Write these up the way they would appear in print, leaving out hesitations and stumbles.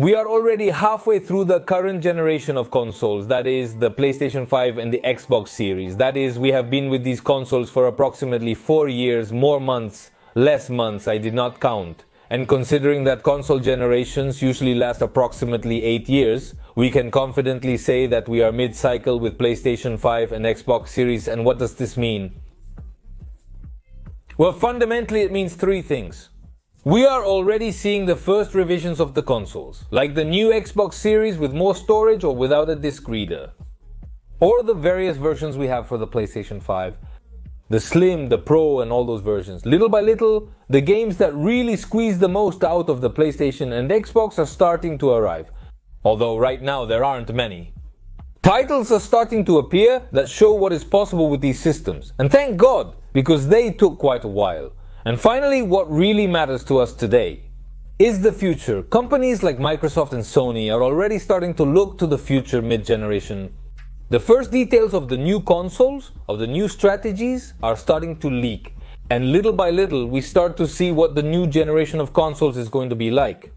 We are already halfway through the current generation of consoles, that is the PlayStation 5 and the Xbox series. That is, we have been with these consoles for approximately 4 years, more months, less months, I did not count. And considering that console generations usually last approximately 8 years, we can confidently say that we are mid-cycle with PlayStation 5 and Xbox series. And what does this mean? Well, fundamentally it means 3 things. We are already seeing the first revisions of the consoles, like the new Xbox series with more storage or without a disc reader, or the various versions we have for the PlayStation 5, the Slim, the Pro, and all those versions. Little by little, the games that really squeeze the most out of the PlayStation and Xbox are starting to arrive, although right now there aren't many. Titles are starting to appear that show what is possible with these systems, and thank God, because they took quite a while. And finally, what really matters to us today is the future. Companies like Microsoft and Sony are already starting to look to the future mid-generation. The first details of the new consoles, of the new strategies, are starting to leak. And little by little, we start to see what the new generation of consoles is going to be like.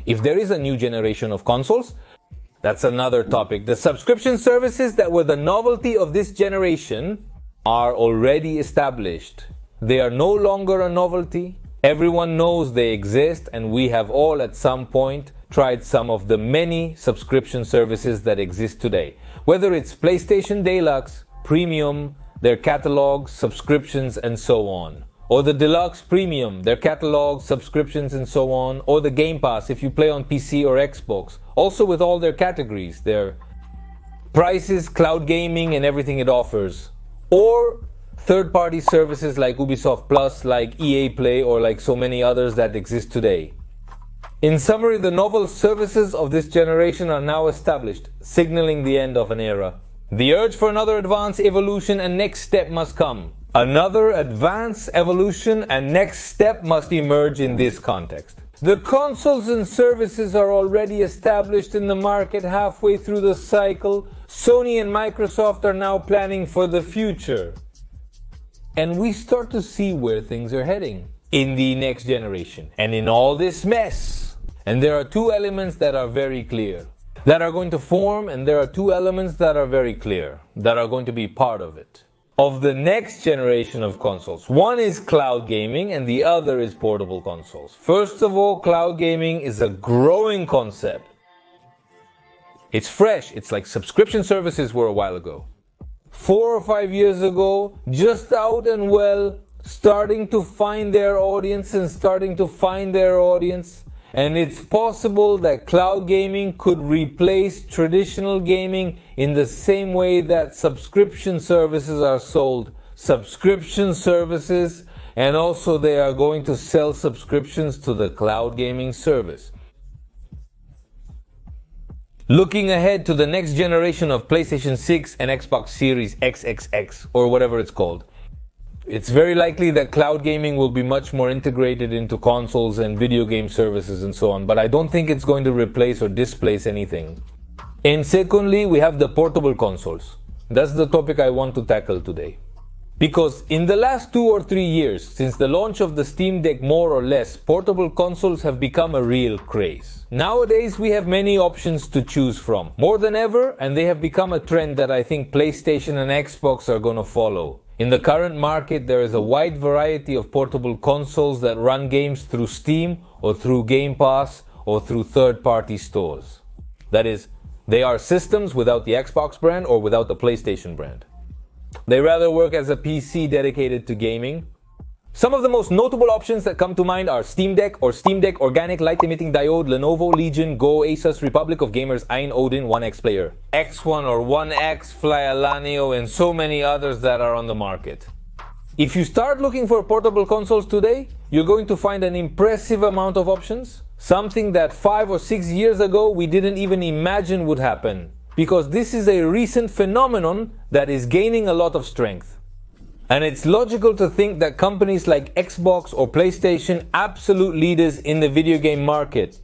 If there is a new generation of consoles, that's another topic. The subscription services that were the novelty of this generation are already established. They are no longer a novelty. Everyone knows they exist, and we have all at some point tried some of the many subscription services that exist today. Whether it's PlayStation Deluxe, Premium, their catalogs, subscriptions, and so on. Or the Deluxe Premium, their catalogs, subscriptions, and so on. Or the Game Pass if you play on PC or Xbox. Also with all their categories, their prices, cloud gaming, and everything it offers. Or third-party services like Ubisoft Plus, like EA Play, or like so many others that exist today. In summary, the novel services of this generation are now established, signaling the end of an era. The urge for another advance, evolution, and next step must come. Another advance, evolution, and next step must emerge in this context. The consoles and services are already established in the market halfway through the cycle. Sony and Microsoft are now planning for the future. And we start to see where things are heading in the next generation and in all this mess. And there are 2 elements that are very clear that are going to form, and there are 2 elements that are very clear that are going to be part of it. Of the next generation of consoles. One is cloud gaming and the other is portable consoles. First of all, cloud gaming is a growing concept. It's fresh. It's like subscription services were a while ago. 4 or 5 years ago, just out and well, starting to find their audience. And it's possible that cloud gaming could replace traditional gaming in the same way that subscription services are sold. Subscription services, and also they are going to sell subscriptions to the cloud gaming service. Looking ahead to the next generation of PlayStation 6 and Xbox Series XXX, or whatever it's called. It's very likely that cloud gaming will be much more integrated into consoles and video game services and so on, but I don't think it's going to replace or displace anything. And secondly, we have the portable consoles. That's the topic I want to tackle today. Because in the last 2 or 3 years, since the launch of the Steam Deck more or less, portable consoles have become a real craze. Nowadays we have many options to choose from, more than ever, and they have become a trend that I think PlayStation and Xbox are gonna follow. In the current market, there is a wide variety of portable consoles that run games through Steam or through Game Pass or through third-party stores. That is, they are systems without the Xbox brand or without the PlayStation brand. They rather work as a PC dedicated to gaming. Some of the most notable options that come to mind are Steam Deck or Steam Deck Organic Light Emitting Diode, Lenovo Legion, Go, Asus, Republic of Gamers, Ein Odin, 1X Player, X1 or 1X, Flyalanio, and so many others that are on the market. If you start looking for portable consoles today, you're going to find an impressive amount of options. Something that 5 or 6 years ago we didn't even imagine would happen. Because this is a recent phenomenon that is gaining a lot of strength. And it's logical to think that companies like Xbox or PlayStation, absolute leaders in the video game market,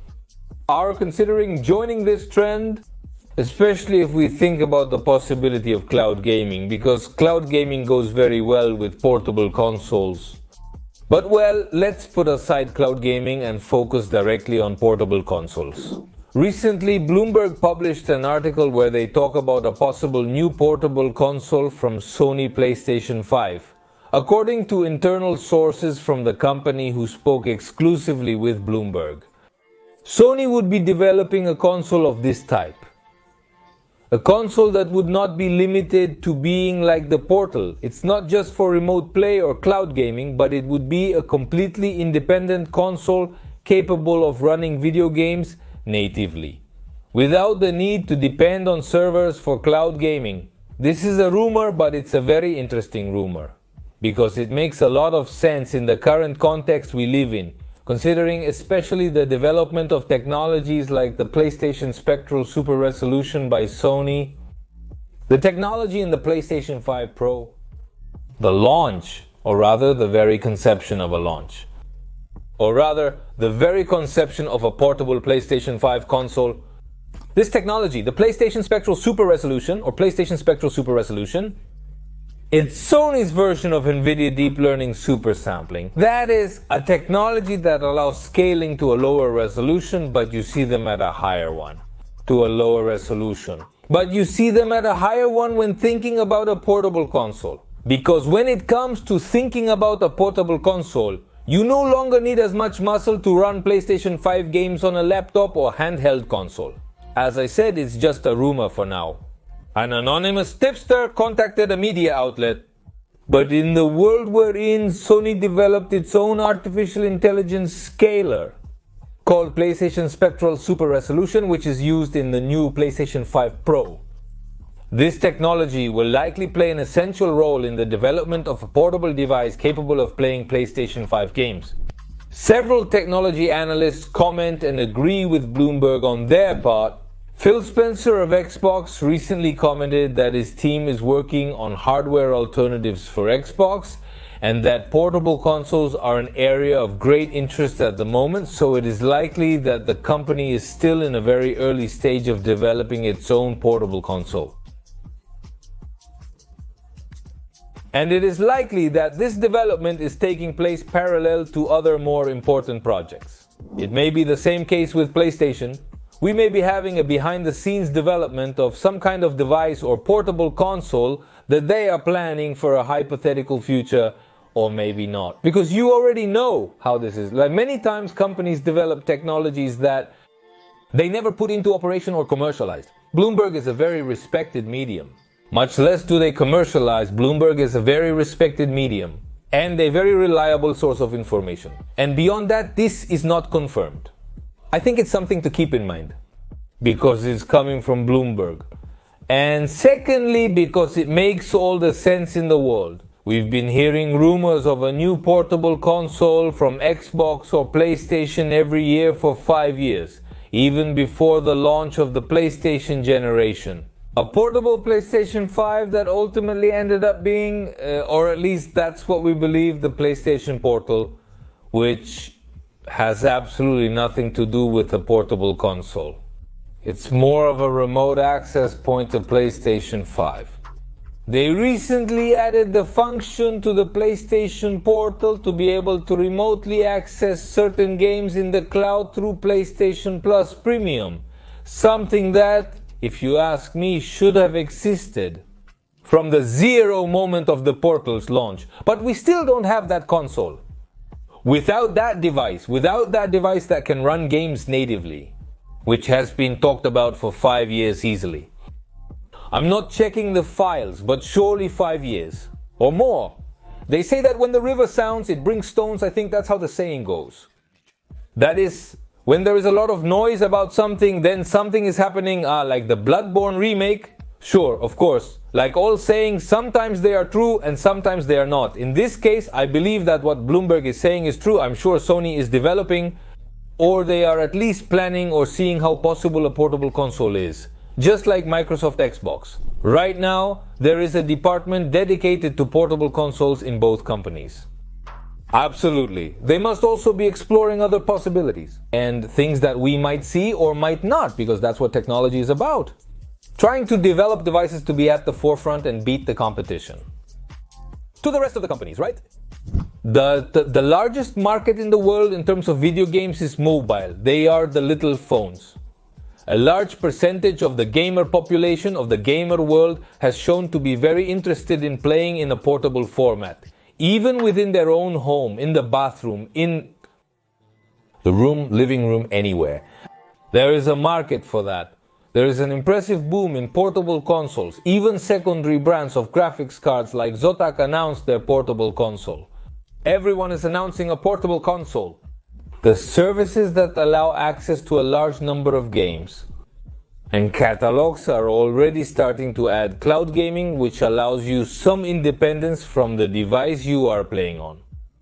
are considering joining this trend, especially if we think about the possibility of cloud gaming, because cloud gaming goes very well with portable consoles. But well, let's put aside cloud gaming and focus directly on portable consoles. Recently, Bloomberg published an article where they talk about a possible new portable console from Sony PlayStation 5. According to internal sources from the company who spoke exclusively with Bloomberg, Sony would be developing a console of this type. A console that would not be limited to being like the Portal. It's not just for remote play or cloud gaming, but it would be a completely independent console capable of running video games natively, without the need to depend on servers for cloud gaming. This is a rumor, but it's a very interesting rumor, because it makes a lot of sense in the current context we live in, considering especially the development of technologies like the PlayStation Spectral Super Resolution by Sony, the technology in the PlayStation 5 Pro, the launch, or rather the very conception of a launch, or rather the very conception of a portable PlayStation 5 console. This technology, the PlayStation Spectral Super Resolution, or PlayStation Spectral Super Resolution, it's Sony's version of NVIDIA Deep Learning Super Sampling. That is a technology that allows scaling to a lower resolution, but you see them at a higher one, to a lower resolution. But you see them at a higher one when thinking about a portable console. Because when it comes to thinking about a portable console, you no longer need as much muscle to run PlayStation 5 games on a laptop or handheld console. As I said, it's just a rumor for now. An anonymous tipster contacted a media outlet. But in the world we're in, Sony developed its own artificial intelligence scaler called PlayStation Spectral Super Resolution, which is used in the new PlayStation 5 Pro. This technology will likely play an essential role in the development of a portable device capable of playing PlayStation 5 games. Several technology analysts comment and agree with Bloomberg on their part. Phil Spencer of Xbox recently commented that his team is working on hardware alternatives for Xbox and that portable consoles are an area of great interest at the moment, so it is likely that the company is still in a very early stage of developing its own portable console. And it is likely that this development is taking place parallel to other more important projects. It may be the same case with PlayStation. We may be having a behind-the-scenes development of some kind of device or portable console that they are planning for a hypothetical future, or maybe not. Because you already know how this is. Like many times companies develop technologies that they never put into operation or commercialized. Bloomberg is a very respected medium. Much less do they commercialize, Bloomberg is a very respected medium and a very reliable source of information. And beyond that, this is not confirmed. I think it's something to keep in mind because it's coming from Bloomberg. And secondly, because it makes all the sense in the world. We've been hearing rumors of a new portable console from Xbox or PlayStation every year for 5 years, even before the launch of the PlayStation generation. A portable PlayStation 5 that ultimately ended up being, or at least that's what we believe, the PlayStation Portal, which has absolutely nothing to do with a portable console. It's more of a remote access point to PlayStation 5. They recently added the function to the PlayStation Portal to be able to remotely access certain games in the cloud through PlayStation Plus Premium, something that, if you ask me, should have existed from the zero moment of the Portal's launch. But we still don't have that console. Without that device that can run games natively, which has been talked about for 5 years easily. I'm not checking the files, but surely 5 years or more. They say that when the river sounds, it brings stones. I think that's how the saying goes. That is, when there is a lot of noise about something, then something is happening, like the Bloodborne remake. Sure, of course. Like all sayings, sometimes they are true and sometimes they are not. In this case, I believe that what Bloomberg is saying is true. I'm sure Sony is developing, or they are at least planning or seeing how possible a portable console is. Just like Microsoft Xbox. Right now, there is a department dedicated to portable consoles in both companies. Absolutely. They must also be exploring other possibilities and things that we might see or might not, because that's what technology is about. Trying to develop devices to be at the forefront and beat the competition. To the rest of the companies, right? The largest market in the world in terms of video games is mobile. They are the little phones. A large percentage of the gamer population, of the gamer world, has shown to be very interested in playing in a portable format. Even within their own home, in the bathroom, in the room, living room, anywhere. There is a market for that. There is an impressive boom in portable consoles. Even secondary brands of graphics cards like Zotac announced their portable console. Everyone is announcing a portable console. The services that allow access to a large number of games and catalogs are already starting to add cloud gaming, which allows you some independence from the device you are playing on.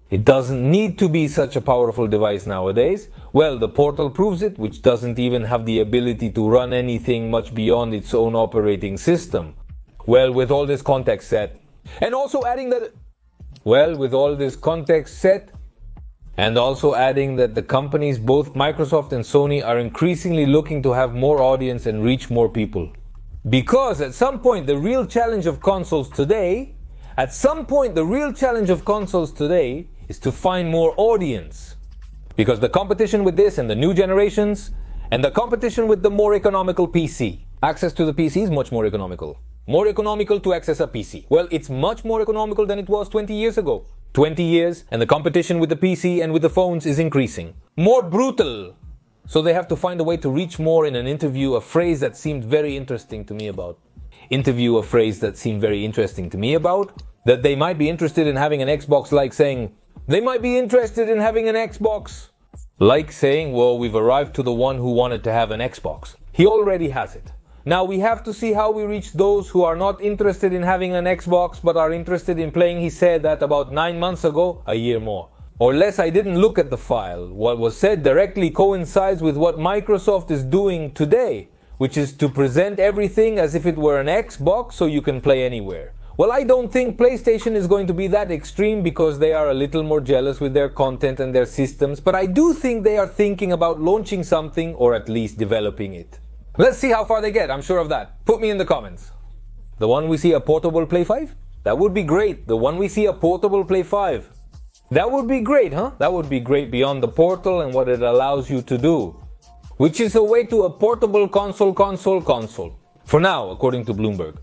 It doesn't need to be such a powerful device nowadays. Well, the Portal proves it, which doesn't even have the ability to run anything much beyond its own operating system. Well, with all this context set, and also adding that the companies, both Microsoft and Sony, are increasingly looking to have more audience and reach more people. Because at some point, the real challenge of consoles today is to find more audience. Because the competition with this and the new generations, and the competition with the more economical PC. Access to the PC is much more economical. More economical to access a PC. Well, it's much more economical than it was 20 years ago. 20 years, and the competition with the PC and with the phones is increasing. More brutal. So they have to find a way to reach more in an interview, a phrase that seemed very interesting to me about. That they might be interested in having an Xbox, like saying, well, we've arrived to the one who wanted to have an Xbox. He already has it. Now we have to see how we reach those who are not interested in having an Xbox but are interested in playing. He said that about 9 months ago, a year more. Or less, I didn't look at the file. What was said directly coincides with what Microsoft is doing today, which is to present everything as if it were an Xbox so you can play anywhere. Well, I don't think PlayStation is going to be that extreme because they are a little more jealous with their content and their systems, but I do think they are thinking about launching something or at least developing it. Let's see how far they get, I'm sure of that. Put me in the comments. The one we see a portable Play 5? That would be great. The one we see a portable Play 5. That would be great, huh? That would be great beyond the Portal and what it allows you to do. Which is a way to a portable console. For now, according to Bloomberg.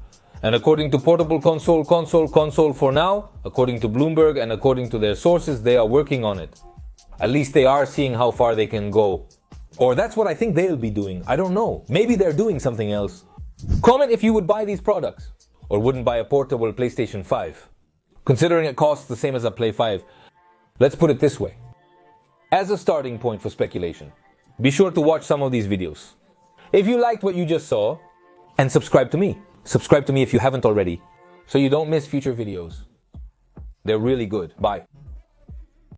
And according to portable console for now, according to Bloomberg and according to their sources, they are working on it. At least they are seeing how far they can go. Or that's what I think they'll be doing. I don't know. Maybe they're doing something else. Comment if you would buy these products. Or wouldn't buy a portable PlayStation 5. Considering it costs the same as a Play 5. Let's put it this way. As a starting point for speculation, be sure to watch some of these videos. If you liked what you just saw, and subscribe to me. Subscribe to me if you haven't already, so you don't miss future videos. They're really good. Bye.